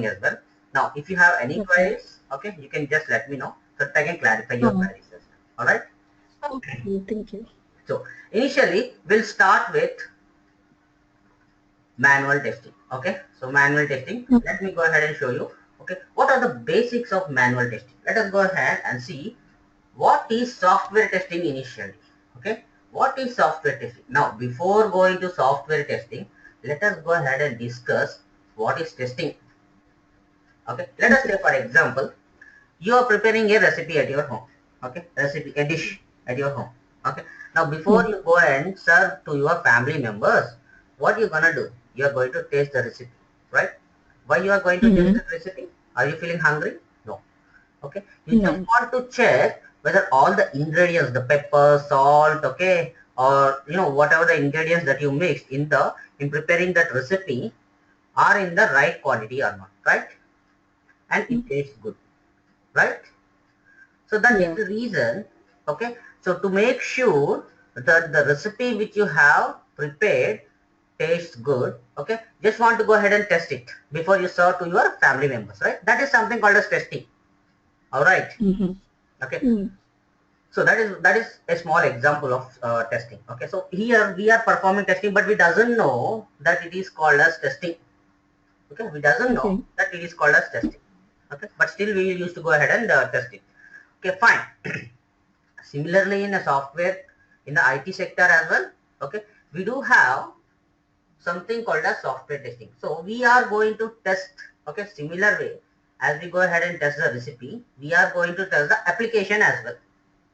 as well. Now, if you have any Okay. queries, okay, you can just let me know so that I can clarify your queries as well. All right. Okay, thank you. So initially, we'll start with manual testing. Okay, so manual testing. Let me go ahead and show you. Okay, what are the basics of manual testing? Let us go ahead and see what is software testing initially. Okay, what is software testing? Now, before going to software testing, let us go ahead and discuss what is testing. Okay, let us say, for example, you are preparing a recipe at your home. Okay, a dish at your home. Okay, now before you go and serve to your family members, what you're gonna do? You are going to taste the recipe, right? Why you are going to taste the recipe? Are you feeling hungry? No. Okay, you just No. want to check whether all the ingredients, the pepper, salt, okay, or whatever the ingredients that you mixed in preparing that recipe are in the right quantity or not, right? And it tastes good, right? So that is Yeah. the reason, okay? So to make sure that the recipe which you have prepared tastes good, okay? Just want to go ahead and test it before you serve to your family members, right? That is something called as testing. All right. Okay. So that is a small example of testing. Okay. So here we are performing testing, but we doesn't know that it is called as testing. Okay. We doesn't know Okay. that it is called as testing. Okay. But still we will use to go ahead and test it. Okay. Fine. Similarly, in a software, in the IT sector as well, okay, we do have something called as software testing. So we are going to test, okay, similar way as we go ahead and test the recipe, we are going to test the application as well.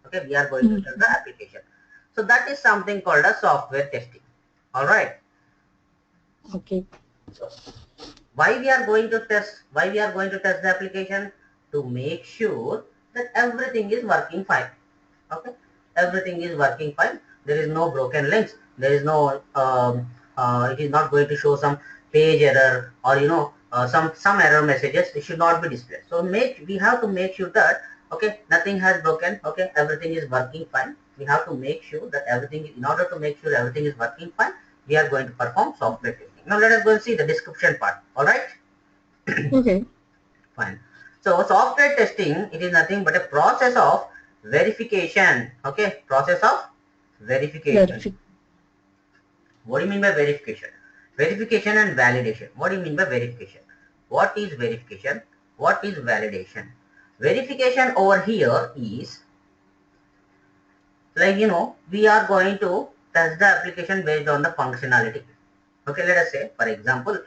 Okay, we are going to test the application. So that is something called as software testing. All right. Okay. So why we are going to test? Why we are going to test the application? To make sure that everything is working fine. Okay, everything is working fine. There is no broken links. There is no it is not going to show some page error or some error messages. It should not be displayed. So we have to make sure that okay, nothing has broken. Okay, everything is working fine. We have to make sure that everything, in order to make sure everything is working fine, we are going to perform software testing. Now let us go and see the description part. All right. Okay. Fine. So software testing, it is nothing but a process of verification. Okay, process of verification. Verific. What do you mean by verification? Verification and validation. What do you mean by verification? What is verification? What is validation? Verification over here is like we are going to test the application based on the functionality. Okay, let us say, for example,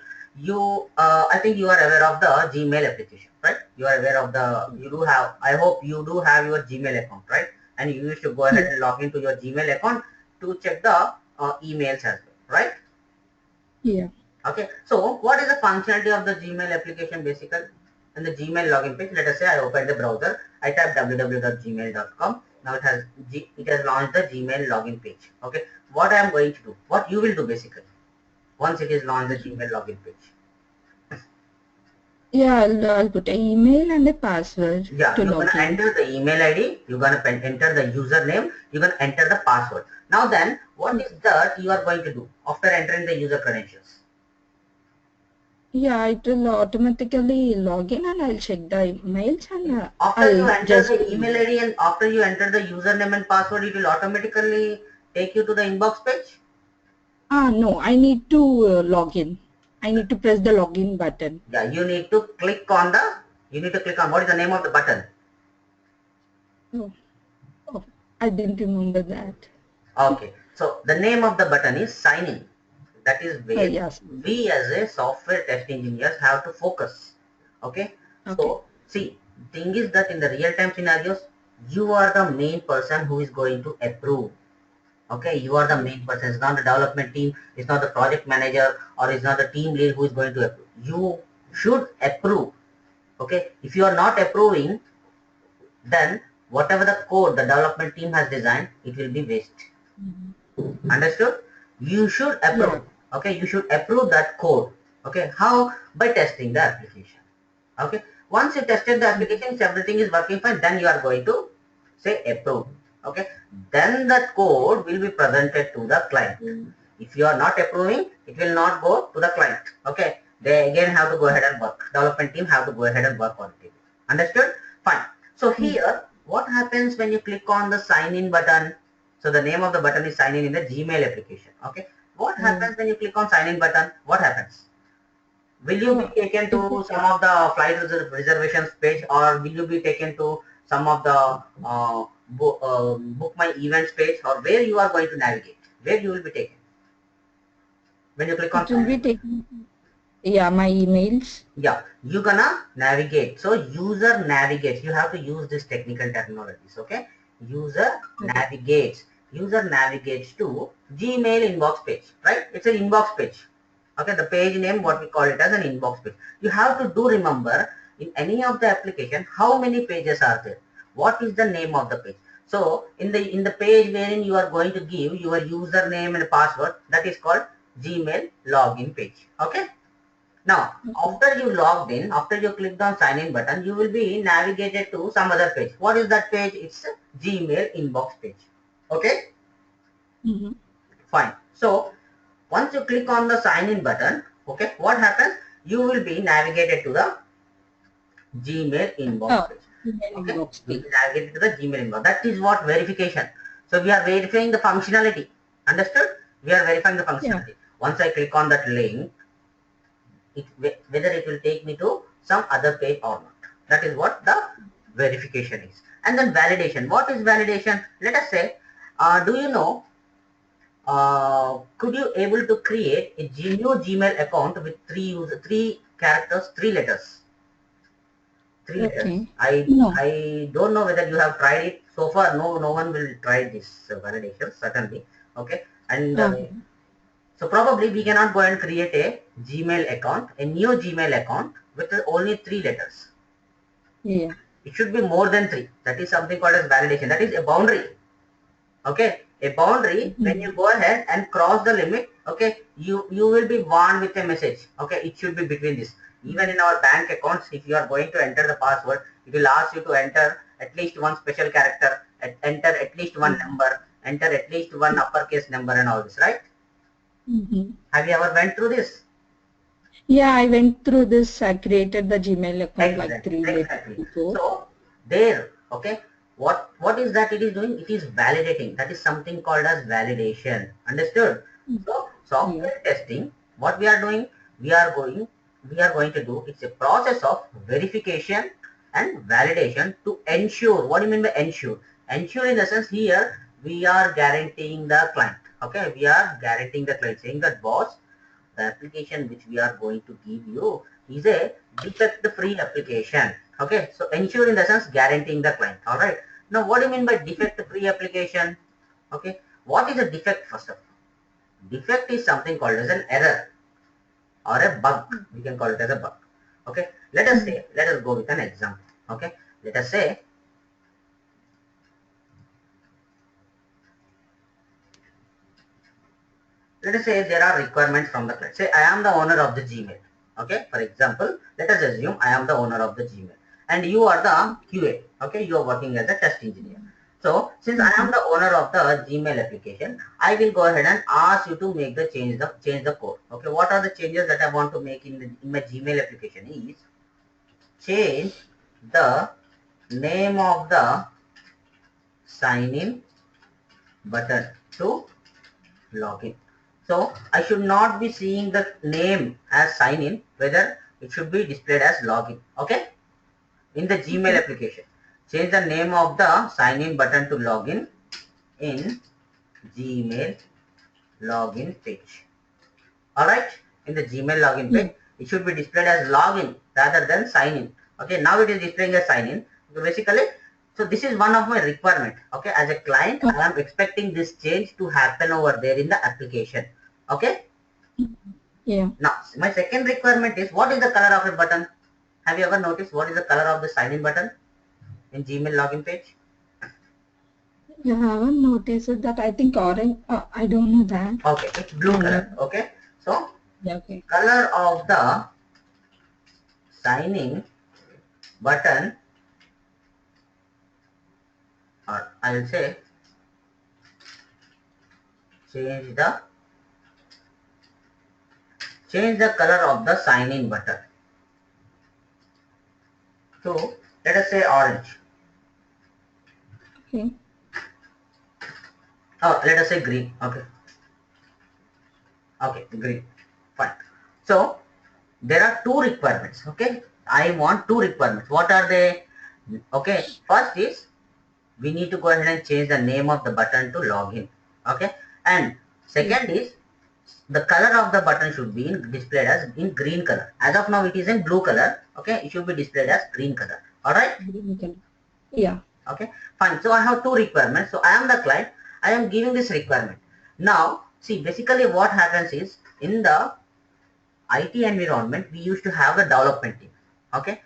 I think you are aware of the Gmail application, right? You are aware of you do have, I hope you do have your Gmail account, right? And you used to go ahead Yes. and log into your Gmail account to check the emails as well, right? Yeah. Okay, so what is the functionality of the Gmail application basically? In the Gmail login page, let us say I open the browser, I type www.gmail.com. Now it has launched the Gmail login page. Okay, what I am going to do, what you will do basically, once it is launched the Gmail login page. Yeah, I'll put an email and a password Yeah, to you're gonna log in. enter the email ID, you're gonna enter the username, you're gonna enter the password. Now then, what is that you are going to do after entering the user credentials? Yeah, it will automatically log in and I'll check the emails and After you I'll enter just. the email ID and after you enter the username and password, it will automatically take you to the inbox page. No, I need to log in. I need to press the login button. Yeah, you need to click on what is the name of the button. Oh, oh, I didn't remember that. Okay, so the name of the button is sign in. That is where Yes. we as a software test engineers have to focus. Okay, Okay. so see, thing is that in the real time scenarios, you are the main person who is going to approve. Okay, you are the main person. It's not the development team, it's not the project manager, or it's not the team lead who is going to approve. You should approve. Okay, if you are not approving, then whatever the code the development team has designed, it will be waste. Understood? You should Yeah. approve. Okay, you should approve that code. Okay, how? By testing the application. Okay, once you tested the application, if everything is working fine, then you are going to say approve. Okay, then that code will be presented to the client. If you are not approving, it will not go to the client. Okay, They again have to go ahead and work. Development team have to go ahead and work on it. Understood? Fine. So here, what happens when you click on the sign in button? So the name of the button is sign in the Gmail application. Okay. What happens when you click on sign in button? What happens? Will you be taken to some of the flight reservations page, or will you be taken to some of the book my events page, or where you are going to navigate? Where you will be taken when you click on It will sign be in? taking, yeah, my emails. Yeah, you're gonna navigate. So user navigates. You have to use this technical terminologies. Okay, user Okay. navigates. User navigates to Gmail inbox page. Right? It's an inbox page. Okay, the page name, what we call it as an inbox page. You have to do remember in any of the application how many pages are there. What is the name of the page? So in the page wherein you are going to give your username and password, that is called Gmail login page. Okay. Now, Okay. after you logged in, after you clicked on sign in button, you will be navigated to some other page. What is that page? It's a Gmail inbox page. Okay, Mm-hmm. fine. So, once you click on the sign in button, okay, what happens? You will be navigated to the Gmail inbox Oh, page. email Okay, inbox you'll page. be navigated to the Gmail inbox. That is what verification. So, we are verifying the functionality. Understood? We are verifying the Yeah. functionality. Once I click on that link, whether it will take me to some other page or not. That is what the verification is. And then validation. What is validation? Let us say, do you know, could you able to create a new Gmail account with three characters, three letters? Three letters. Okay. I No. I don't know whether you have tried it so far. No one will try this validation certainly. Okay, and Okay. so probably we cannot go and create a Gmail account, a new Gmail account with only three letters. Yeah. It should be more than three. That is something called as validation. That is a boundary. Okay, a boundary. When you Mm-hmm. go ahead and cross the limit, okay, you will be warned with a message. Okay, it should be between this. Even in our bank accounts, if you are going to enter the password, it will ask you to enter at least one special character, enter at least one number, enter at least one uppercase number, and all this. Right? Mm-hmm. Have you ever went through this? Yeah, I went through this. I created the Gmail account like Exactly, 3 days exactly. before. So there, okay, what is that it is doing? It is validating. That is something called as validation. Understood? So Yeah. software testing, what we are doing, we are going, we are going to do. It's a process of verification and validation to ensure. What do you mean by ensure? Ensure in the sense here we are guaranteeing the client. Okay, we are guaranteeing the client, saying that boss, the application which we are going to give you is a defect-free application. Okay, so ensure in the sense guaranteeing the client. All right. Now, what do you mean by defect-free application? Okay, what is a defect first of all? Defect is something called as an error or a bug. We can call it as a bug. Okay, let us say, let us go with an example. Okay, let us say there are requirements from the client. Say I am the owner of the Gmail. Okay, for example, let us assume I am the owner of the Gmail and you are the QA. Okay, you are working as a test engineer. So since I am Mm-hmm. the owner of the Gmail application, I will go ahead and ask you to make the change the code. Okay, what are the changes that I want to make in my Gmail application is change the name of the sign in button to login. So I should not be seeing the name as sign in, whether it should be displayed as login. Okay, in the Gmail Okay. application, change the name of the sign in button to login in Gmail login page. All right, in the Gmail login Yeah. page, it should be displayed as login rather than sign in. Okay, now it is displaying as sign in. So basically, so this is one of my requirement. Okay, as a client, Oh, I am expecting this change to happen over there in the application. Okay. yeah. Now, my second requirement is what is the color of a button? Have you ever noticed what is the color of the sign in button in Gmail login page? You haven't noticed that. I think orange. I don't know that. Okay, it's blue And color. Okay, so yeah, okay. color of the signing button, or I will say change the change the color of the sign in button to, let us say, orange. Okay. Oh, let us say green. Okay. Okay, green. Fine. So there are two requirements. Okay. I want two requirements. What are they? Okay. First is we need to go ahead and change the name of the button to login. Okay. And Yeah. second is the color of the button should be displayed as in green color. As of now, it is in blue color. Okay. It should be displayed as green color. All right. Green color. Yeah. Okay, fine. So I have two requirements. So I am the client. I am giving this requirement. Now, see, basically what happens is in the IT environment, we used to have the development team. Okay,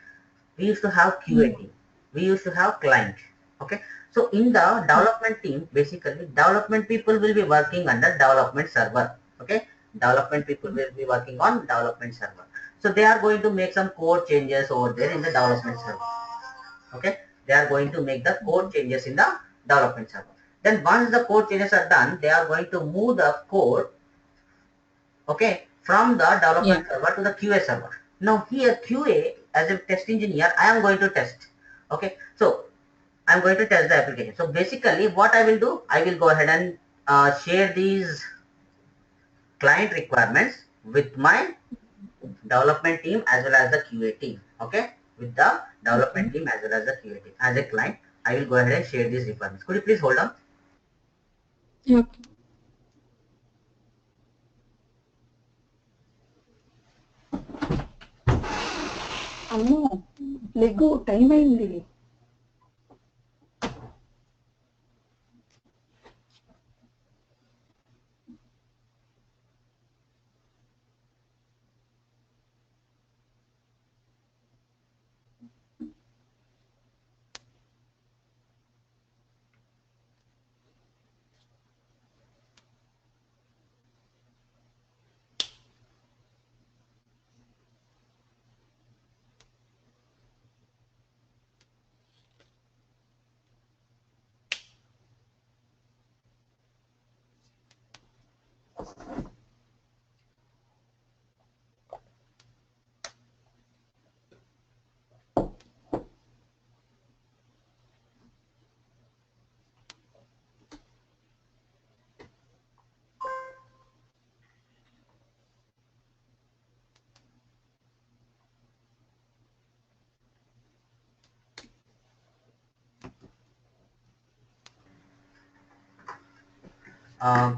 we used to have QA Mm. team. We used to have client. Okay, so in the development team, basically development people will be working under development server. Okay, development people will be working on development server. So they are going to make some code changes over there in the development server. Okay, they are going to make the code changes in the development server. Then once the code changes are done, they are going to move the code, okay, from the Yeah. development server to the QA server. Now here QA, as a test engineer, I am going to test. Okay, so I'm going to test the application. So basically what I will do, I will go ahead and share these client requirements with my development team as well as the QA team. Okay, with the Okay. development team as well as the QA team. As a client, I will go ahead and share these requirements. Could you please hold on? Yeah. అమ్మో leg time అయింది.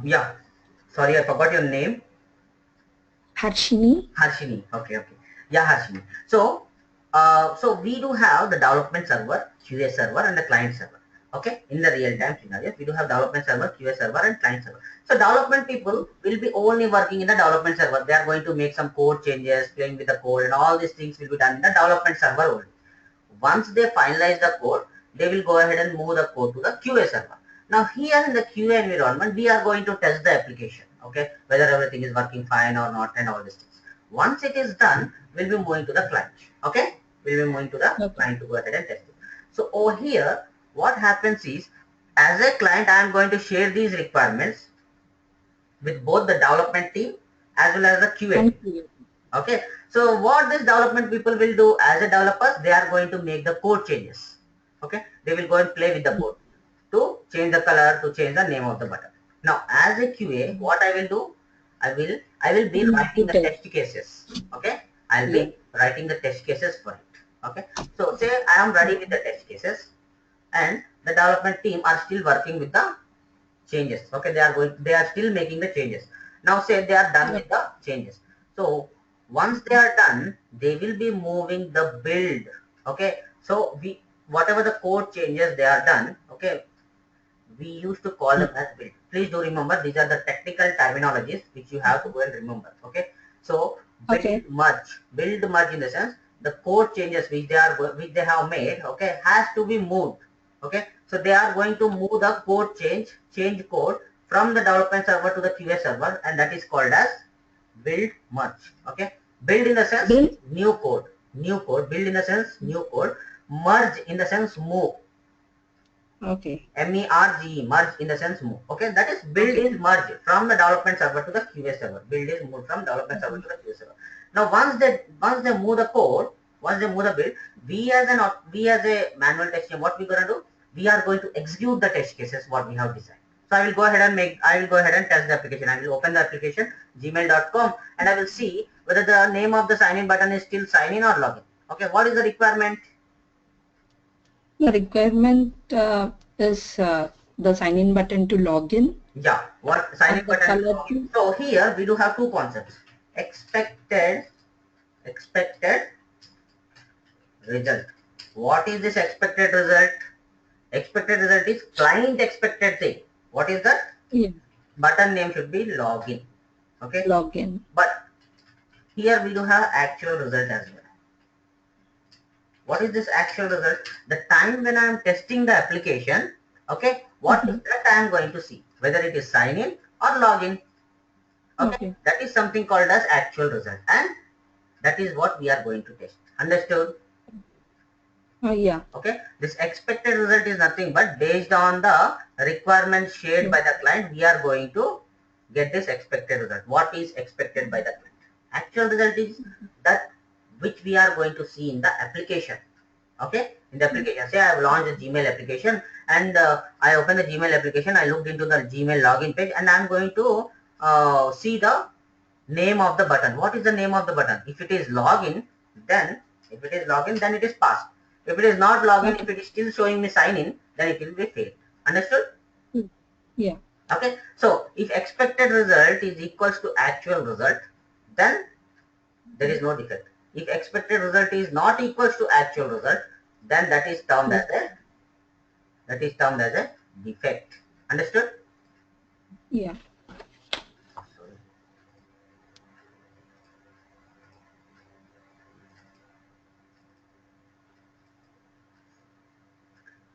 Yeah. Sorry, I forgot your name. Harshini. Harshini. Okay, okay. Yeah, Harshini. So, so we do have the development server, QA server, and the client server. Okay, in the real-time scenarios, we do have development server, QA server, and client server. So, development people will be only working in the development server. They are going to make some code changes, playing with the code, and all these things will be done in the development server only. Once they finalize the code, they will go ahead and move the code to the QA server. Now here in the QA environment, we are going to test the application, okay, whether everything is working fine or not and all these things. Once it is done, we'll be moving to the client, okay? We'll be moving to the Okay. client to go ahead and test it. So over here, what happens is, as a client, I am going to share these requirements with both the development team as well as the QA And team. Okay, so what these development people will do as a developers, they are going to make the code changes. Okay, they will go and play with the code to change the color, to change the name of the button. Now, as a QA, what I will do, I will be writing the test cases. Okay, I'll Yeah. be writing the test cases for it. Okay, so say I am ready with the test cases, and the development team are still working with the changes. Okay, they are still making the changes. Now say they are done with the changes. So once they are done, they will be moving the build. Okay, so we, whatever the code changes they are done, okay, we used to call them as build. Please do remember, these are the technical terminologies which you have to go and remember. Okay, so Okay. build merge in the sense the code changes which they have made, okay, has to be moved. Okay, so they are going to move the code change code from the development server to the QA server, and that is called as build merge. Okay, build in the sense Build. new code, build in the sense new code, merge in the sense move. Okay. MERGE, merge in the sense move. Okay, that is build Okay. is merge from the development server to the QA server. Build is moved from development server to the QA server. Now once they move the code, once they move the build, we as a manual test team, what we gonna do? We are going to execute the test cases what we have designed. So I will go ahead and test the application. I will open the application gmail.com and I will see whether the name of the sign in button is still sign in or login. Okay, what is the requirement? The requirement is the sign in button to log in. Yeah, what sign in And the button to color login. to. So here we do have two concepts. Expected result. What is this expected result? Expected result is client expected thing. What is that? Yeah. Button name should be login. Okay. Login. But here we do have actual result as well. What is this actual result? The time when I am testing the application, okay, what is that I am going to see? Whether it is sign in or login. Okay. That is something called as actual result, and that is what we are going to test. Understood? Yeah. Okay, this expected result is nothing but based on the requirements shared by the client, we are going to get this expected result. What is expected by the client? Actual result is that which we are going to see in the application. Okay, in the application, say I have launched a Gmail application and I open the Gmail application, I looked into the Gmail login page and I am going to see the name of the button. What is the name of the button? If it is login, then it is passed. If it is not login, if it is still showing me sign in, then it will be failed. Understood? Yeah. Okay. So if expected result is equals to actual result, then there is no defect. If expected result is not equals to actual result, then that is termed as a defect. Understood? Yeah. Sorry.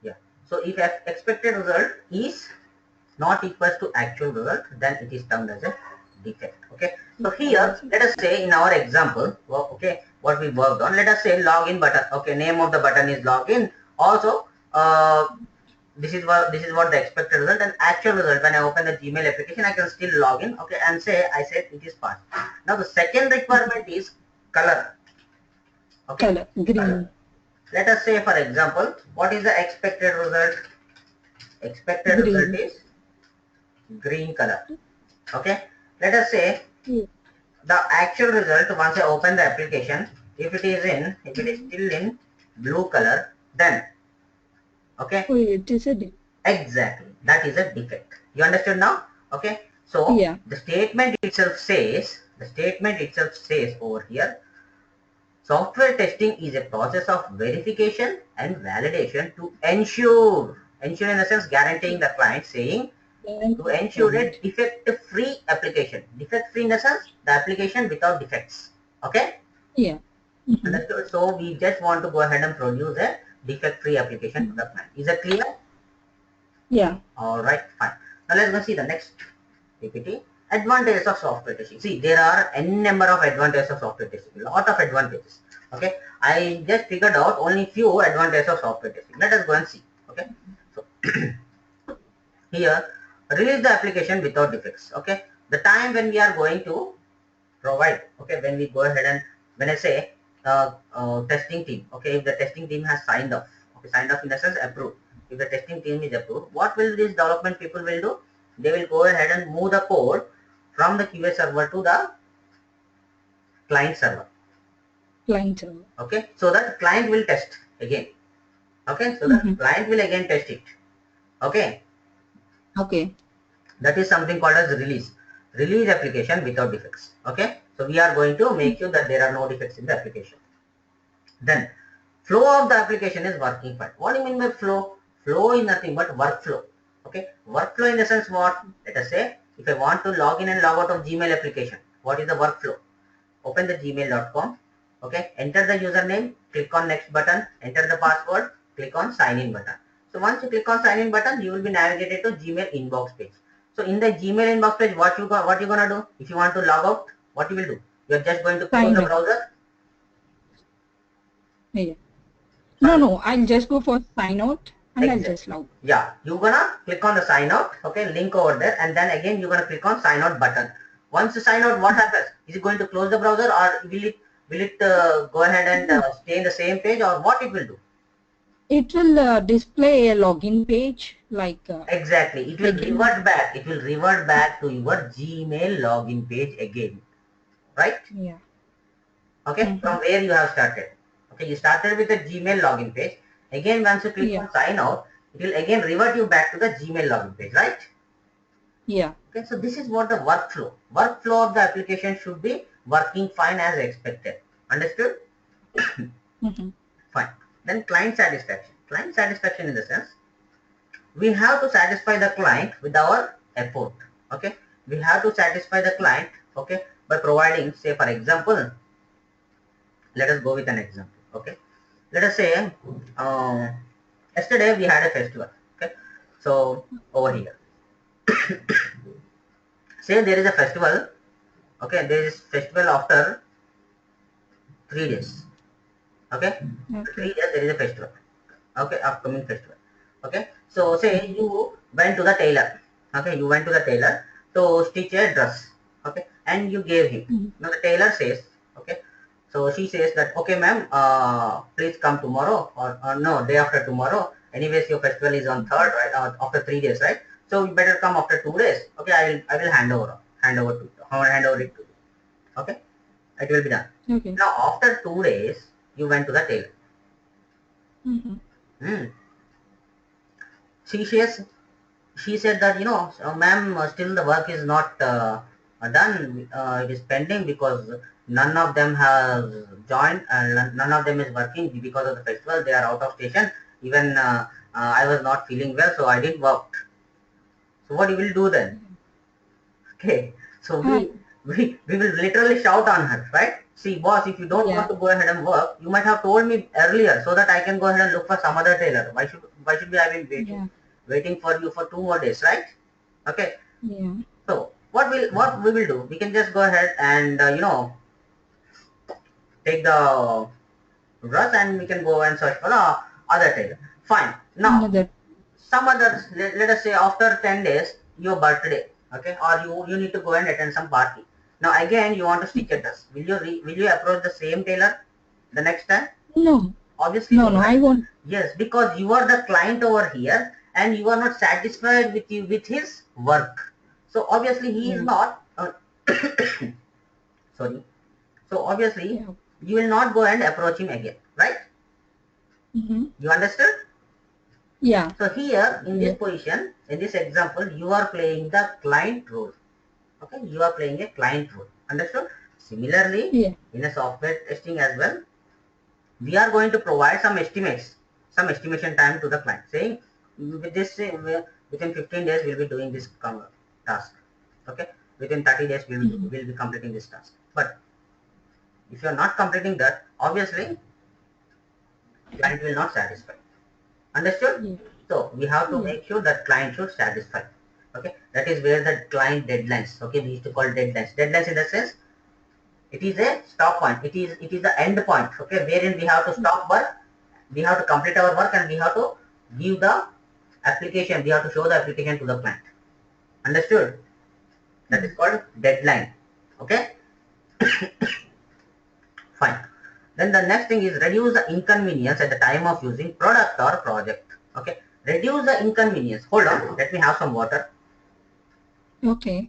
Yeah. So if expected result is not equals to actual result, then it is termed as a defect. Okay. So here, let us say in our example, okay, what we worked on, let us say login button. Okay, name of the button is login. Also, this is what the expected result, and actual result. When I open the Gmail application, I can still log in. Okay, and I said it is passed. Now the second requirement is color. Okay, Color green. color. Let us say, for example, what is the expected result? Expected result is green color. Okay, let us say the actual result once I open the application, if it is still in blue color, then okay, Oh, it is a exactly, that is a defect. You understood now? Okay, so yeah. the statement itself says over here, software testing is a process of verification and validation to ensure in the sense guaranteeing the client, saying to ensure a defect-free application. Defect-free in the sense the application without defects. Okay? Yeah. Understood? So we just want to go ahead and produce a defect-free application to the client. Is that clear? Yeah. All right, fine. Now let's go see the next PPT. Advantages of software testing. See, there are n number of advantages of software testing. Lot of advantages. Okay, I just figured out only few advantages of software testing. Let us go and see. Okay, so here, release the application without defects. Okay, the time when we are going to provide. Okay, when we go ahead and when I say testing team. Okay, if the testing team has signed off. Okay, signed off in the sense approved. If the testing team is approved, what will these development people will do? They will go ahead and move the code from the QA server to the client server. Client server. Okay, so that client will test again. Okay, so the client will again test it. Okay. Okay. That is something called as release. Release application without defects. Okay, so we are going to make sure that there are no defects in the application. Then flow of the application is working fine. What do you mean by flow? Flow is nothing but workflow. Okay, workflow in the sense what? Let us say if I want to log in and log out of Gmail application, what is the workflow? Open the gmail.com. Okay, enter the username, click on next button, enter the password, click on sign in button. So once you click on sign in button, you will be navigated to Gmail inbox page. So in the Gmail inbox page, what you gonna do? If you want to log out, what you will do? You are just going to close the browser. Yeah. No, I'll just go for sign out and I'll just log. Yeah, you're gonna click on the sign out, okay, link over there, and then again you're gonna click on sign out button. Once you sign out, what happens? Is it going to close the browser, or will it go ahead and stay in the same page, or what it will do? It will display a login page like exactly. It will revert back. It will revert back to your Gmail login page again, right? Yeah. Okay, from where you have started. Okay, you started with the Gmail login page. Again, once you click on sign out, it will again revert you back to the Gmail login page, right? Yeah. Okay, so this is what the workflow of the application should be working fine as expected. Understood? Fine. Then client satisfaction. Client satisfaction in the sense, we have to satisfy the client with our effort. Okay, we have to satisfy the client, okay, by providing, say for example, let us go with an example. Okay, let us say yesterday we had a festival. Okay, so over here, say there is a festival. Okay, there is festival after 3 days. Okay, 3 days there is a festival. Okay, upcoming festival. Okay, so say you went to the tailor. Okay, you went to the tailor to stitch a dress. Okay, and you gave him. Now the tailor says, okay, so she says that, okay ma'am, please come tomorrow, or no, day after tomorrow. Anyways, your festival is on third, right? After 3 days, right? So you better come after 2 days. Okay, I will hand over it to you. Okay, it will be done. Now after 2 days, you went to the tailor. She said that, ma'am, still the work is not done. It is pending because none of them has joined and none of them is working because of the festival. They are out of station. Even I was not feeling well, so I didn't work. So what you will do then? Okay, so we will literally shout on her, right? See, boss, if you don't want to go ahead and work, you might have told me earlier so that I can go ahead and look for some other tailor. Why should we have been waiting for you for 2 more days, right? Okay. Yeah. So what we will do? We can just go ahead and take the brush and we can go and search for the other tailor. Fine. Now some others, let us say after 10 days, your birthday, okay, or you need to go and attend some party. Now again you want to stitch a dress. Will you approach the same tailor the next time? No. Obviously no, right? I won't. Yes, because you are the client over here and you are not satisfied with his work. So obviously he is not sorry. So obviously you will not go and approach him again, right? You understood? Yeah. So here in this position, in this example, you are playing the client role. Okay, you are playing a client role. Understood? Similarly, in a software testing as well, we are going to provide some estimates, some estimation time to the client, saying with this within 15 days we'll be doing this task. Okay, within 30 days we'll be completing this task. But if you are not completing that, obviously client will not satisfy. Understood? So we have to make sure that client should satisfy. Okay, that is where the client deadlines. Okay, we used to call deadlines. Deadlines in the sense, it is a stop point. It is the end point. Okay, wherein we have to stop work, we have to complete our work, and we have to give the application. We have to show the application to the client. Understood? That is called deadline. Okay. Fine. Then the next thing is reduce the inconvenience at the time of using product or project. Okay. Reduce the inconvenience. Hold on. Let me have some water. Okay.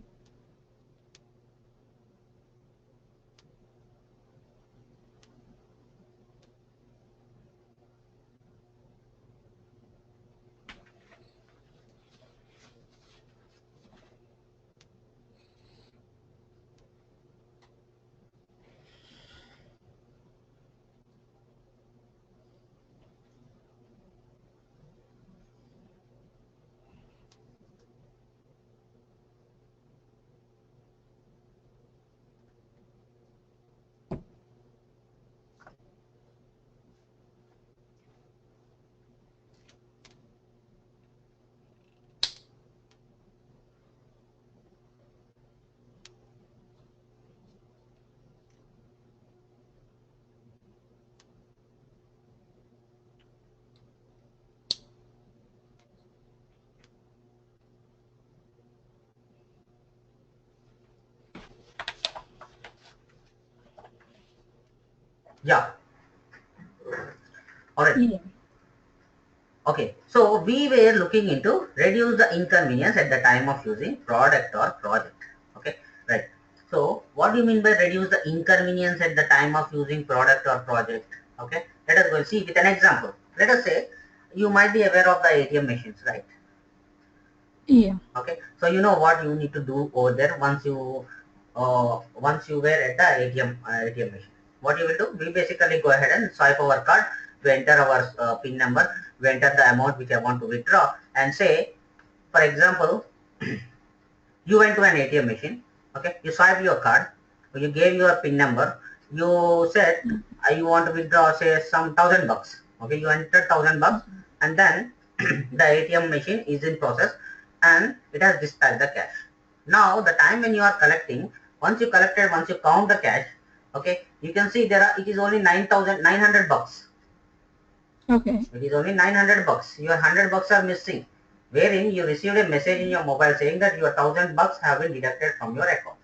Yeah. All right. Yeah. Okay. So we were looking into reduce the inconvenience at the time of using product or project. Okay. Right. So what do you mean by reduce the inconvenience at the time of using product or project? Okay. Let us go and see with an example. Let us say you might be aware of the ATM machines, right? Yeah. Okay, so you know what you need to do over there once you were at the ATM machine. What you will do? We basically go ahead and swipe our card, we enter our PIN number, we enter the amount which I want to withdraw, and say, for example, you went to an ATM machine. Okay, you swipe your card, you gave your PIN number, you said you want to withdraw say some $1,000. Okay, you entered $1,000, and then the ATM machine is in process and it has dispatched the cash. Now the time when you are collecting, once you count the cash, okay, you can see it is only $9,900. Okay. It is only $900. Your $100 are missing, wherein you received a message in your mobile saying that your $1,000 have been deducted from your account.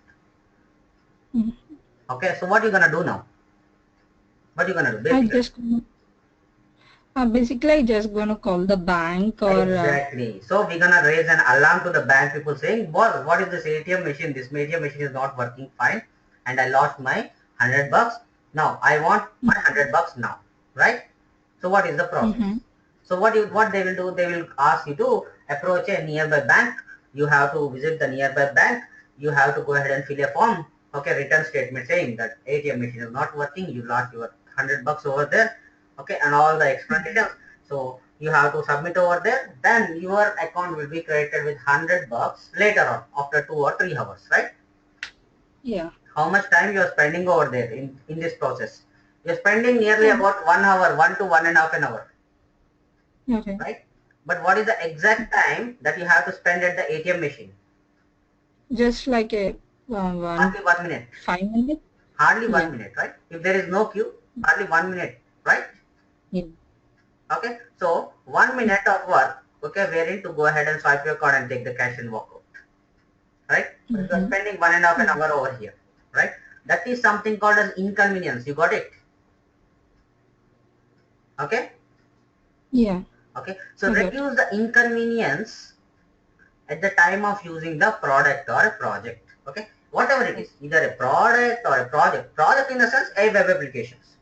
Okay, so what are you gonna do now? What are you gonna do basically? Basically I just gonna call the bank or Exactly. So we're gonna raise an alarm to the bank people saying, boss, what is this ATM machine? This ATM machine is not working fine, and I lost my $100. Now I want my $100 now, right? So what is the process? So what they will do? They will ask you to approach a nearby bank. You have to visit the nearby bank. You have to go ahead and fill a form. Okay, return statement saying that ATM machine is not working. You lost your $100 over there. Okay, and all the explanations. So you have to submit over there. Then your account will be credited with $100 later on after 2 or 3 hours, right? Yeah. How much time you are spending over there in this process? You are spending nearly about 1 hour, 1 to 1.5 an hour. Okay. Right? But what is the exact time that you have to spend at the ATM machine? Just like a Hardly 1 minute. 5 minutes. Hardly 1 minute, right? If there is no queue, hardly 1 minute, right? Yeah. Okay, so 1 minute of work, okay, wherein to go ahead and swipe your card and take the cash and walk out, right? But you are spending 1.5 an hour over here, right? That is something called as inconvenience. You got it? Okay? Yeah. Okay, so reduce the inconvenience at the time of using the product or a project. Okay, whatever it is, either a product or a project. Project in the sense a web applications.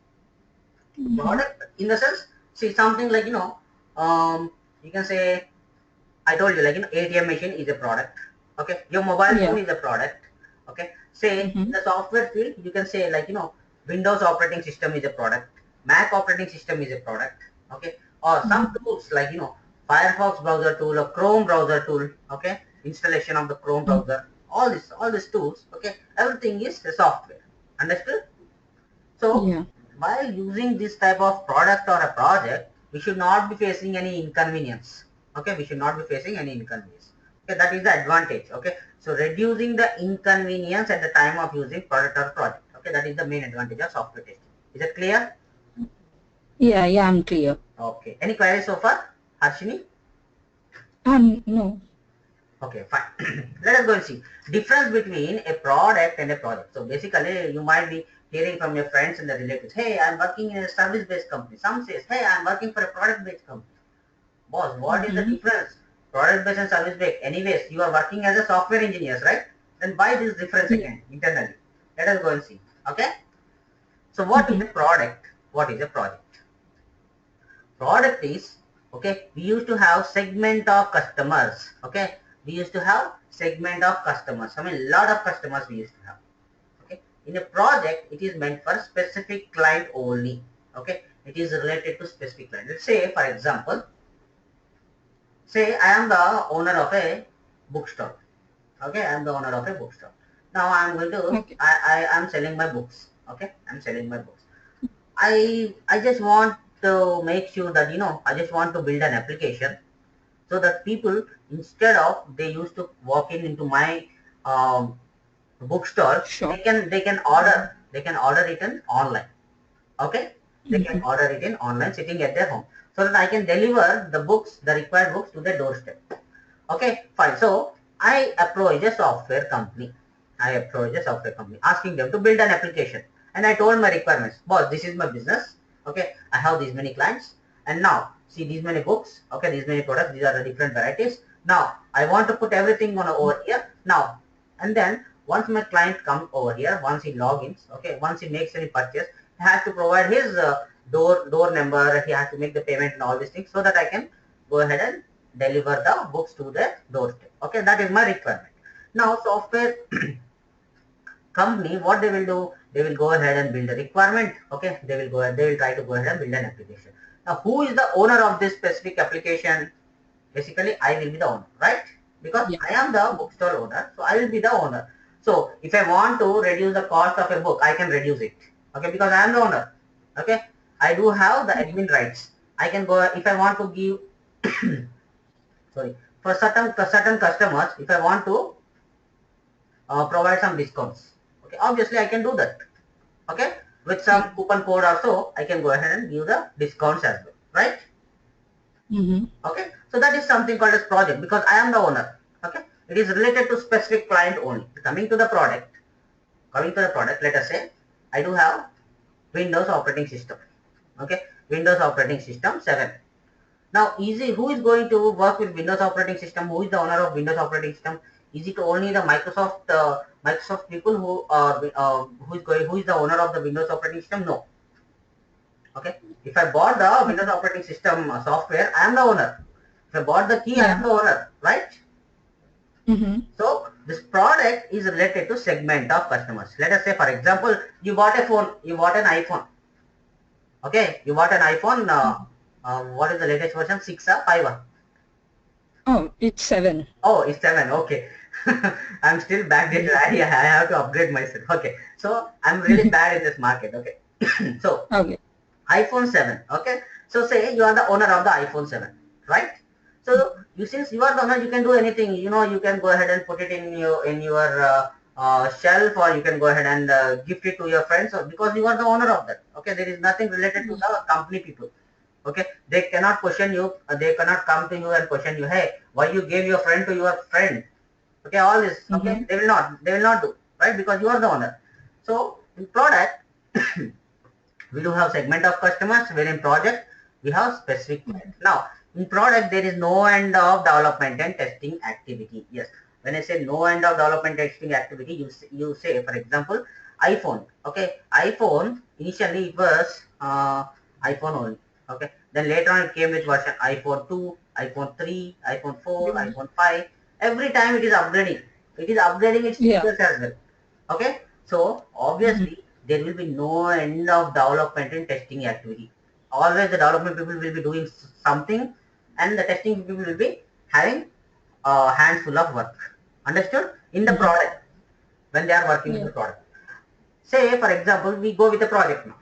Product in the sense, see something like you can say, I told you like ATM machine is a product. Okay, your mobile phone is a product. Okay, say in the software field you can say like Windows operating system is a product, Mac operating system is a product. Okay, or some tools like Firefox browser tool or Chrome browser tool. Okay, installation of the Chrome browser. All these tools. Okay, everything is a software. Understood? So while using this type of product or a project, we should not be facing any inconvenience. Okay, we should not be facing any inconvenience. Okay, that is the advantage. Okay, so reducing the inconvenience at the time of using product or project. Okay, that is the main advantage of software testing. Is it clear? Yeah, I'm clear. Okay. Any queries so far, Harshini? No. Okay, fine. Let us go and see difference between a product and a project. So basically, you might be hearing from your friends and the relatives, hey, I'm working in a service-based company. Some says, hey, I'm working for a product-based company. Boss, what is the difference? Product-based and service-based. Anyways, you are working as a software engineer, right? Then why this difference again internally? Let us go and see. Okay. So what is a product? What is a project? Product is, okay, we used to have segment of customers. Okay, we used to have segment of customers. I mean, lot of customers we used to have. Okay, in a project, it is meant for specific client only. Okay, it is related to specific client. Let's say, for example, say I am the owner of a bookstore. Okay, I am the owner of a bookstore. Now I am going to, I am selling my books. Okay, I am selling my books. I just want to make sure that I just want to build an application so that people, instead of they used to walk into my bookstore, they can order it in online. Okay, they can order it in online sitting at their home, so that I can deliver the required books to their doorstep. Okay, fine. So I approach a software company. Asking them to build an application. and I told my requirements. Boss, this is my business. Okay, I have these many clients, and now see these many books. Okay, these many products. These are the different varieties. Now I want to put everything on over here. Now, and then once my client comes over here, once he logins, okay, once he makes any purchase, he has to provide his door number. He has to make the payment and all these things, so that I can go ahead and deliver the books to their doorstep. Okay, that is my requirement. Now software company, what they will do, they will go ahead and build a requirement. Okay, they will try to go ahead and build an application. Now who is the owner of this specific application? Basically I will be the owner, right? Because I am the bookstore owner, so I will be the owner. So if I want to reduce the cost of a book, I can reduce it. Okay, because I am the owner. Okay, I do have the admin rights. I can go, if I want to give sorry, for certain customers, if I want to provide some discounts, okay, obviously I can do that. Okay, with some coupon code also I can go ahead and give the discounts as well, right? Okay, so that is something called as project, because I am the owner. Okay, it is related to specific client only. Coming to the product, let us say I do have Windows operating system. Okay, Windows operating system 7. Now easy, who is going to work with Windows operating system? Who is the owner of Windows operating system? Is it only the Microsoft people who is the owner of the Windows operating system? No. Okay, if I bought the Windows operating system software, I am the owner. If I bought the key, I am the owner, right? So this product is related to segment of customers. Let us say, for example, you bought a phone, you bought an iPhone. Okay, you bought an iPhone. What is the latest version? 6 or 5? Oh, it's 7. Oh, it's 7. Okay. I'm still backdated. I have to upgrade myself. Okay. So I'm really bad in this market. Okay. So iPhone 7. Okay. So say you are the owner of the iPhone 7, right? So since you are the owner, you can do anything. You know, you can go ahead and put it in your shelf, or you can go ahead and gift it to your friends, or because you are the owner of that. Okay. There is nothing related to the company people. Okay, they cannot question you. They cannot come to you and question you. Hey, why you gave your friend to your friend? Okay, all this. Okay, they will not. They will not do, right? Because you are the owner. So in product, we do have segment of customers. Where in project we have specific client. Now in product there is no end of development and testing activity. Yes, when I say no end of development testing activity, you say, for example, iPhone. Okay, iPhone initially it was iPhone only. Okay, then later on it came with version iPhone 2, iPhone 3, iPhone 4, iPhone 5. Every time it is upgrading. It is upgrading its features as well. Okay, so obviously there will be no end of development and testing activity. Always the development people will be doing something, and the testing people will be having a handful of work. Understood? In the product, when they are working with the product. Say, for example, we go with the project now.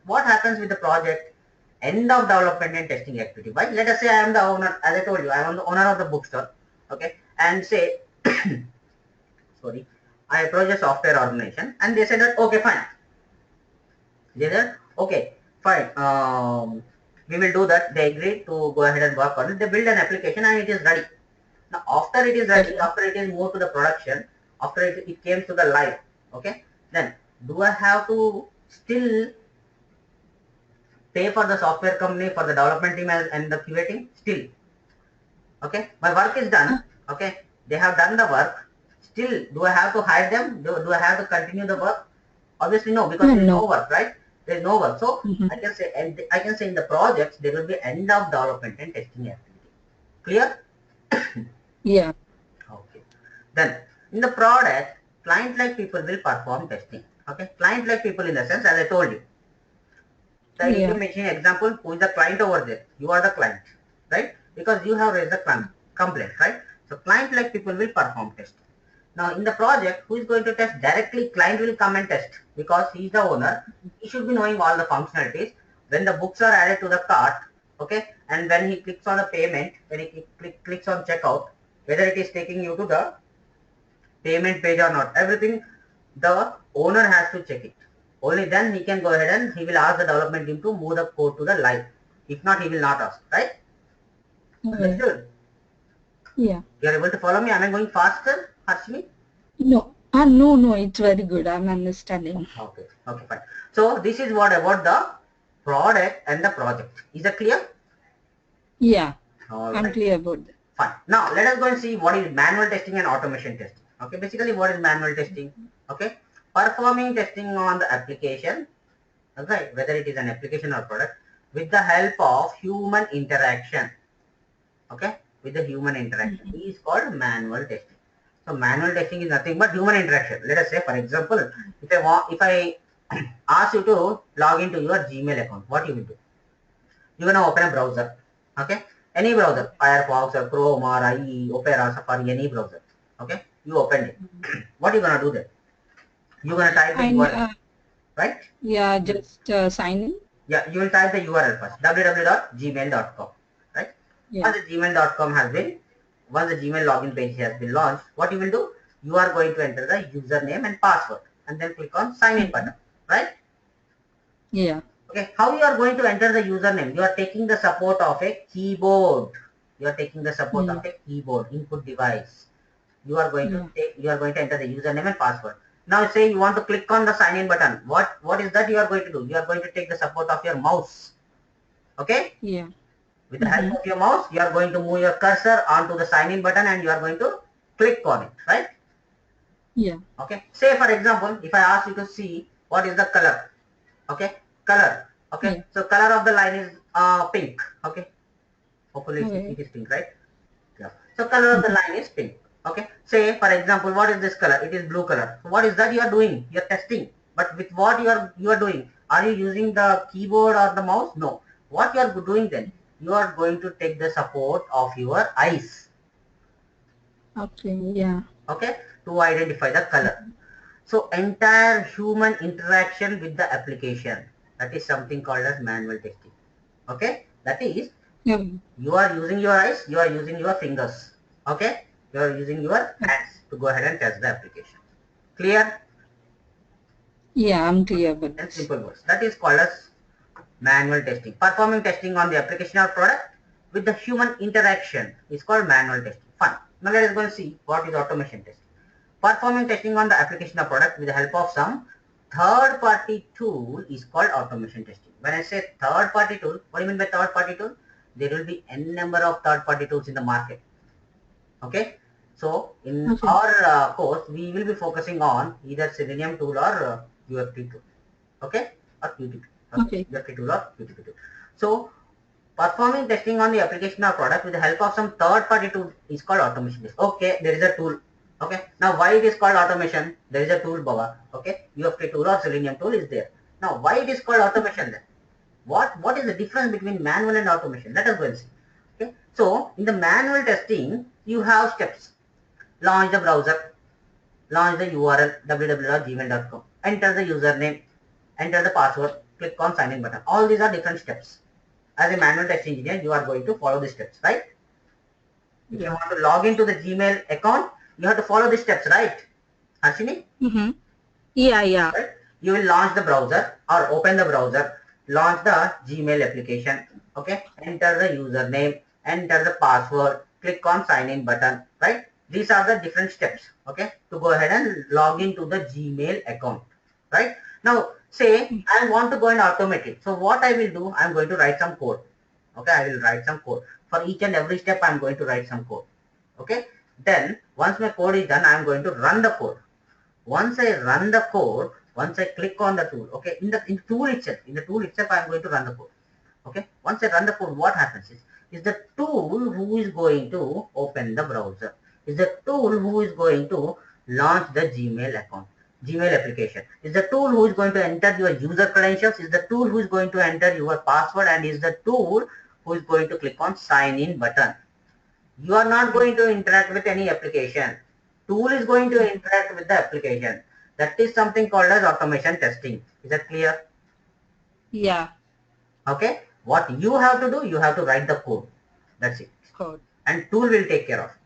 What happens with the project? End of development and testing activity. Why? Let us say I am the owner, as I told you, I am the owner of the bookstore. Okay, and say, sorry, I approach a software organization, and they said that okay, fine. They said okay, fine. We will do that. They agreed to go ahead and work on it. They build an application and it is ready. Now, after it is ready, after it is moved to the production, after it came to the live, okay, then do I have to still pay for the software company, for the development team and the QA team? Still. Okay, my work is done. Okay, they have done the work. Still, do I have to hire them? Do I have to continue the work? Obviously no, because there is no work, right? There is no work. So I can say, and I can say in the projects there will be end of development and testing activity. Clear? Yeah. Okay. Then in the product, client-like people will perform testing. Okay, client-like people in the sense, as I told you. So if you mention example, who is the client over there? You are the client, right? Because you have raised the complaint, right? So client-like people will perform test. Now in the project, who is going to test directly? Client will come and test because he is the owner. He should be knowing all the functionalities. When the books are added to the cart, okay, and when he clicks on the payment, when he clicks on checkout, whether it is taking you to the payment page or not, everything the owner has to check it. Only then he can go ahead and he will ask the development team to move the code to the live. If not, he will not ask, right? Understood? Yeah. You are able to follow me? Am I going faster, Harshmi? No, No, it's very good. I'm understanding. Okay, okay, fine. So this is what about the product and the project. Is that clear? Yeah, All I'm right, clear about that. fine. Now let us go and see what is manual testing and automation testing. Okay, basically what is manual testing? Okay, performing testing on the application, okay, whether it is an application or product, with the help of human interaction. Okay, with the human interaction is called manual testing. So manual testing is nothing but human interaction. Let us say, for example, if I ask you to log into your Gmail account, what you will do? You're gonna open a browser. Okay, any browser, Firefox or Chrome or IE, Opera, Safari, any browser. Okay, you opened it. What you gonna do then? You're gonna type the And URL, right? yeah, just sign in. Yeah, you will type the URL first, www.gmail.com, right? Yeah. Once the gmail.com has been, once the Gmail login page has been launched, what you will do? You are going to enter the username and password and then click on sign in button, right? Yeah. Okay, how you are going to enter the username? You are taking the support of a keyboard. You are taking the support Yeah. of a keyboard input device. Yeah. You are going to enter the username and password. Now say you want to click on the sign in button. What is that you are going to do? You are going to take the support of your mouse. Okay? Yeah. With the help Mm-hmm. of your mouse, you are going to move your cursor onto the sign in button and you are going to click on it, right? Yeah. Okay. Say for example, if I ask you to see what is the color, okay, color, okay. Yeah. So color of the line is pink, okay. Hopefully Okay. it is pink, right? Yeah. So color of the line is pink. Okay. Say for example, what is this color? It is blue color. So what is that you are doing? You are testing. But with what you are doing? Are you using the keyboard or the mouse? No. What you are doing then? You are going to take the support of your eyes. Okay. Yeah. Okay. To identify the color. So entire human interaction with the application. That is something called as manual testing. Okay. That is Yeah. you are using your eyes, you are using your fingers. Okay, you are using your hands to go ahead and test the application. Clear? Yeah, I'm clear about In this. simple words, that is called as manual testing. Performing testing on the application or product with the human interaction is called manual testing. Fine. Now let us go and see what is automation testing. Performing testing on the application or product with the help of some third party tool is called automation testing. When I say third party tool, what do you mean by third party tool? There will be n number of third party tools in the market. Okay, so in Okay. our course we will be focusing on either Selenium tool or UFT tool, okay, or QTP, okay, Okay. UFT tool or QTP tool. So performing testing on the application or product with the help of some third party tool is called automation test. Okay, there is a tool. Okay, now why it is called automation? There is a tool, Baba. Okay, UFT tool or Selenium tool is there. Now why it is called automation then? What is the difference between manual and automation? Let us go and see. Okay, so in the manual testing you have steps. Launch the browser, launch the URL www.gmail.com, enter the username, enter the password, click on sign in button. All these are different steps. As a manual test engineer, you are going to follow these steps, right? If you Yeah. want to log into the Gmail account, you have to follow these steps, right? Harshini? Mm-hmm. Yeah. Yeah. Right? You will launch the browser or open the browser, launch the Gmail application, okay? Enter the username, enter the password, click on sign in button, right? These are the different steps, okay? To go ahead and log into the Gmail account, right? Now, say I want to go and automate it. So what I will do, I'm going to write some code. Okay, I will write some code. For each and every step, I'm going to write some code. Okay, then once my code is done, I'm going to run the code. Once I run the code, once I click on the tool, okay, in the tool itself, I'm going to run the code. Okay, once I run the code, what happens is the tool who is going to open the browser, is the tool who is going to launch the Gmail account, Gmail application, is the tool who is going to enter your user credentials, is the tool who is going to enter your password, and is the tool who is going to click on sign in button. You are not going to interact with any application. Tool is going to interact with the application. That is something called as automation testing. Is that clear? Yeah. Okay. What you have to do, you have to write the code. That's it. Code. And tool will take care of it.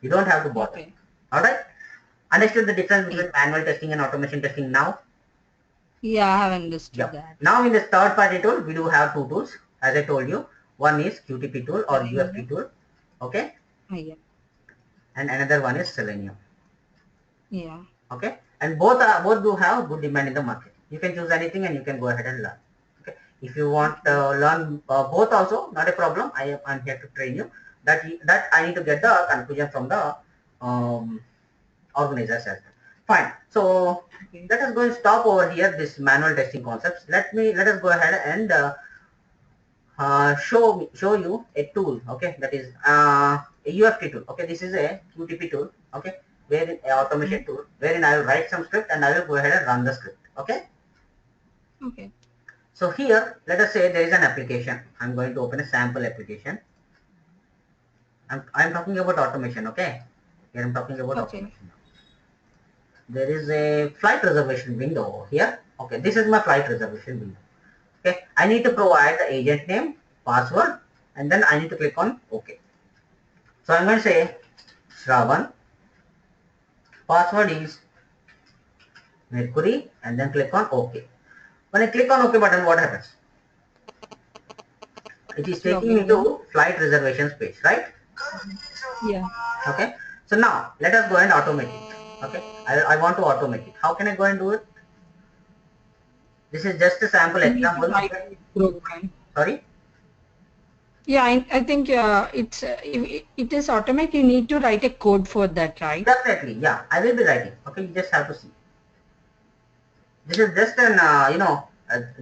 You don't have to bother. Okay. All right. Understood the difference Yeah. between manual testing and automation testing now? Yeah, I have understood Yeah. that. Now in this third party tool, we do have two tools. As I told you, one is QTP tool or UFT Selenium. tool. Okay. Yeah. And another one is Selenium. Yeah. Okay, and both do have good demand in the market. You can choose anything and you can go ahead and learn. Okay, if you want to learn both also, not a problem. I'm here to train you. That I need to get the conclusion from the um, organizers as well. Fine. So let us go and stop over here this manual testing concepts. Let us go ahead and show you a tool. Okay, that is a UFT tool. Okay, this is a QTP tool. Okay, wherein a automation tool wherein I will write some script and I will go ahead and run the script. Okay. Okay. So here, let us say there is an application. I'm going to open a sample application. I'm talking about automation. Okay, here I'm talking about automation. There is a flight reservation window over here. Okay, this is my flight reservation window. Okay, I need to provide the agent name, password, and then I need to click on OK. So I'm going to say Shravan, password is Mercury, and then click on OK. When I click on OK button, what happens? It is taking me to flight reservations page, right? Yeah. Okay. So now let us go and automate it. Okay. I want to automate it. How can I go and do it? This is just a sample example. Program. Sorry. Yeah, I think it is automatic. You need to write a code for that, right? Definitely, yeah. I will be writing. Okay, you just have to see. This is just an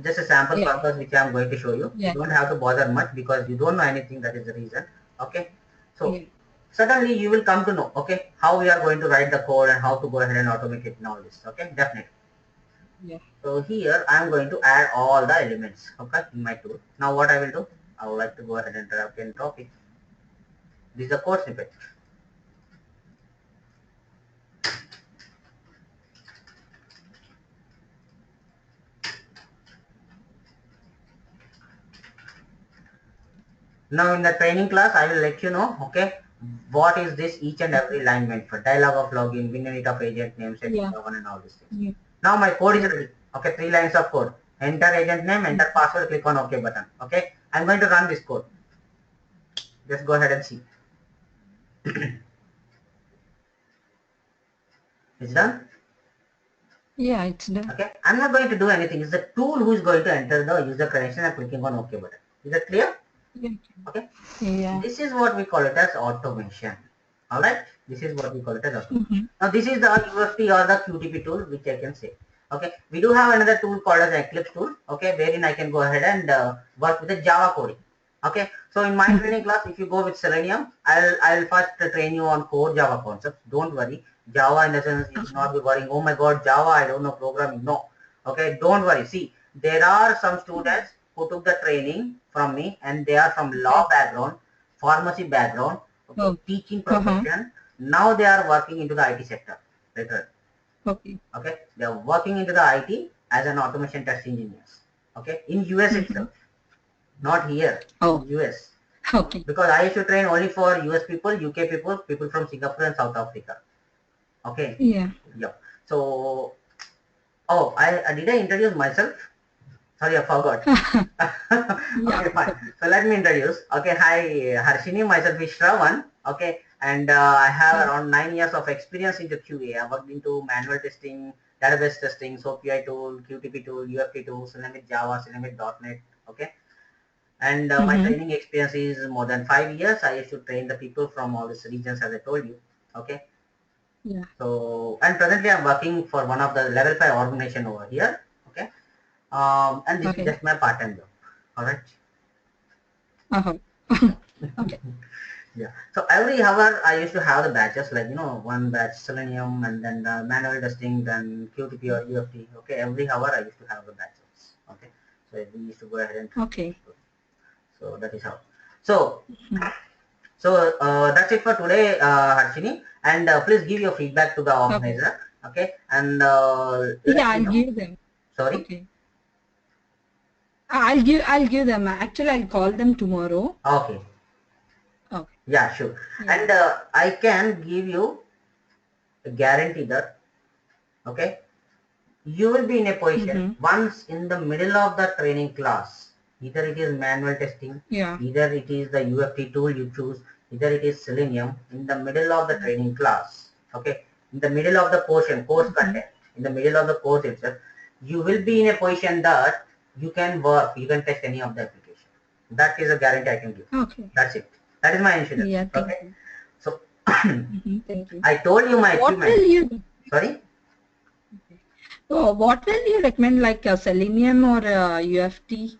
just a sample purpose which I am going to show you. You don't have to bother much because you don't know anything. That is the reason. Okay, so suddenly you will come to know. Okay, how we are going to write the code and how to go ahead and automate it and all this. Okay, definitely. Yeah. So here I am going to add all the elements. Okay, in my tool. Now what I will do? I would like to go ahead and drop it. This is a code snippet. Now in the training class, I will let you know, okay, what is this each and every line meant for. Dialog of login, binary of agent name, setting one and all these things. Now my code is ready. Okay, 3 lines of code. Enter agent name, enter password, click on OK button. Okay, I'm going to run this code. Just go ahead and see. It's done? Yeah, it's done. Okay, I'm not going to do anything. It's the tool who is going to enter the user credential and clicking on OK button. Is that clear? Okay. Yeah. This is what we call it as automation. All right. This is what we call it as automation. Now this is the UFT or the QTP tool, which I can say. Okay. We do have another tool called as Eclipse tool. Okay, wherein I can go ahead and work with the Java coding. Okay. So in my training class, if you go with Selenium, I'll first train you on core Java concepts. Don't worry. Java in the sense you should not be worrying. Oh my God, Java, I don't know programming. No. Okay. Don't worry. See, there are some students who took the training from me and they are from law background, pharmacy background, okay, teaching profession. Now they are working into the IT sector. Okay. Okay. They are working into the IT as an automation test engineers. Okay. In US itself, not here. US. Okay. Because I used to train only for US people, UK people, people from Singapore and South Africa. Okay. Yeah. Yeah. So, oh, did I introduce myself? Sorry, I forgot. Okay, fine. So let me introduce. Okay, hi, Harshini. Myself is Shravan. Okay, and I have around 9 years of experience into QA. I worked into manual testing, database testing, SOAP-UI tool, QTP tool, UFT tool, Selenium Java, Selenium .NET. Okay, and my training experience is more than 5 years. I used to train the people from all these regions, as I told you. Okay. Yeah. So, and presently I'm working for one of the level 5 organization over here. Okay. And this is just my part-time job. All right. Okay. Yeah. So every hour I used to have the batches, like, one batch Selenium and then the manual testing, then QTP or UFT. Okay. Every hour I used to have the batches. Okay. So we used to go ahead and. Okay. So that is how. So, that's it for today, Harshini. And please give your feedback to the organizer. Okay. And yeah, I'll give them. Sorry. Okay. I'll give them. Actually, I'll call them tomorrow. Okay. Okay. Yeah, sure. Yeah. And I can give you a guarantee that, okay, you will be in a position once in the middle of the training class, either it is manual testing, either it is the UFT tool you choose, either it is Selenium, in the middle of the training class, okay, in the middle of the portion, course content, in the middle of the course itself, you will be in a position that you can work, you can test any of the application. That is a guarantee I can give. Okay. That's it. That is my insurance. Yeah, thank Okay. you. So Thank you. I told you my What achievement. will you? Sorry. So what will you recommend, like Selenium or UFT?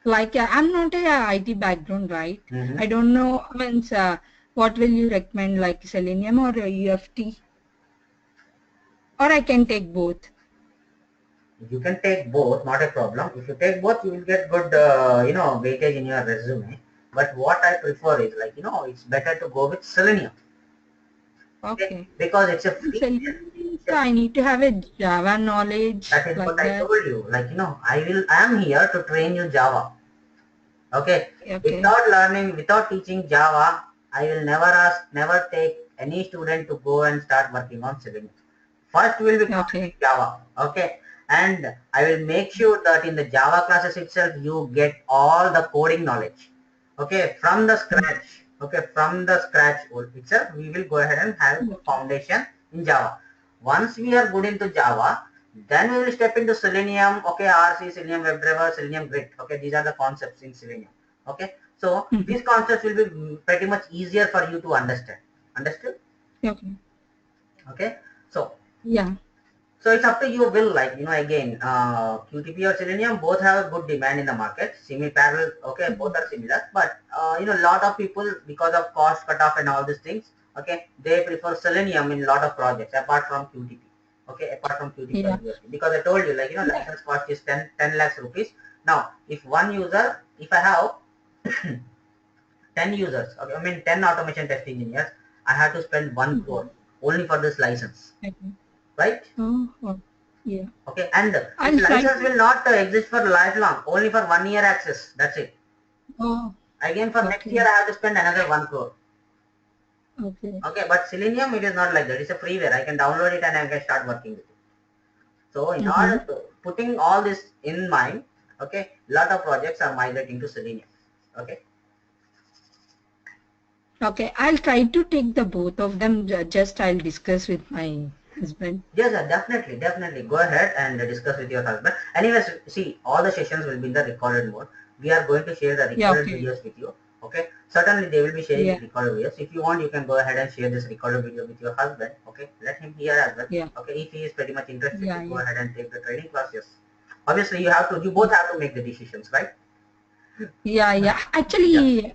Like I'm not a IT background, right? I don't know. Means what will you recommend, like Selenium or UFT? Or I can take both. You can take both, not a problem. If you take both, you will get good, weightage in your resume. But what I prefer is, like, it's better to go with Selenium. Okay. Because it's a free. Selenium means I need to have a Java knowledge. That is like what I that. told you. Like, I am here to train you Java. Okay. Okay. Without teaching Java, I will never take any student to go and start working on Selenium. First, we will be covering Java. Okay. And I will make sure that in the Java classes itself, you get all the coding knowledge. Okay. From the scratch. Okay. From the scratch itself, we will go ahead and have a foundation in Java. Once we are good into Java, then we will step into Selenium, okay, RC, Selenium WebDriver, Selenium Grid. Okay, these are the concepts in Selenium. Okay, so these concepts will be pretty much easier for you to understand. Understood? Okay. Okay, so yeah. So it's up to you will, like, again, QTP or Selenium both have a good demand in the market. Semi-parallel, okay, both are similar. But, a lot of people, because of cost cutoff and all these things, okay, they prefer Selenium in a lot of projects apart from QTP. Okay, apart from QTP or UFT. Because I told you, like, license cost is 10 lakhs rupees. Now, if I have 10 users, okay, I mean 10 automation test engineers, I have to spend 1 crore only for this license. Right? Oh, yeah. Okay, and this license will not exist for lifelong, only for 1 year access. That's it. Oh. Again, for next year, I have to spend another 1 crore. Okay. Okay, but Selenium, it is not like that. It's a freeware. I can download it and I can start working with it. So, in order to putting all this in mind, okay, lot of projects are migrating to Selenium. Okay. Okay, I'll try to take the both of them. Just I'll discuss with my husband. Yes, definitely. Go ahead and discuss with your husband. Anyways, see, all the sessions will be in the recorded mode. We are going to share the recorded videos with you. Okay, certainly they will be sharing the recorded videos. If you want, you can go ahead and share this recorded video with your husband. Okay, let him hear as well. Okay, if he is pretty much interested, go ahead and take the training classes. Obviously, you both have to make the decisions, right? Yeah. Actually,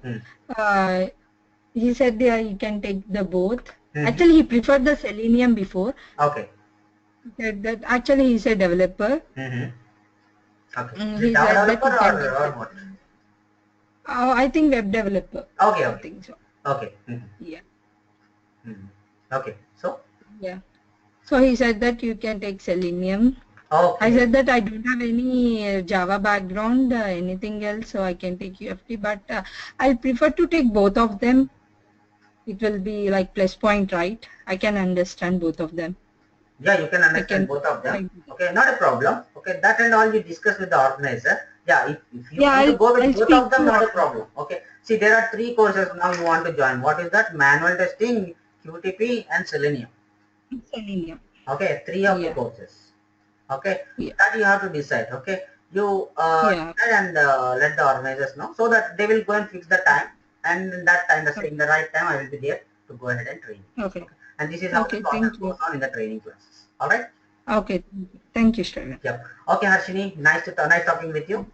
he said he can take the both. Actually, he preferred the Selenium before. Okay. He said that actually he's a developer. Okay. He said that he can or what? I think web developer. Okay. I think so. Okay. Yeah. Okay. So? Yeah. So he said that you can take Selenium. Okay. I said that I don't have any Java background, anything else, so I can take UFT, but I'll prefer to take both of them. It will be like plus point, right? I can understand both of them. Yeah, you can understand both of them. Okay, not a problem. Okay, that and all you discuss with the organizer. Yeah, if you want to go with both of them, not a problem. Okay, see, there are 3 courses now you want to join. What is that? Manual testing, QTP, and Selenium. Selenium. Okay, 3 of the courses. Okay, that you have to decide. Okay, you and let the organizers know so that they will go and fix the time, and in that time, in the right time, I will be there to go ahead and train. Okay. And this is how the process goes on in the training classes. All right. Okay. Thank you, Shravan. Yep. Okay, Harshini. Nice talking with you.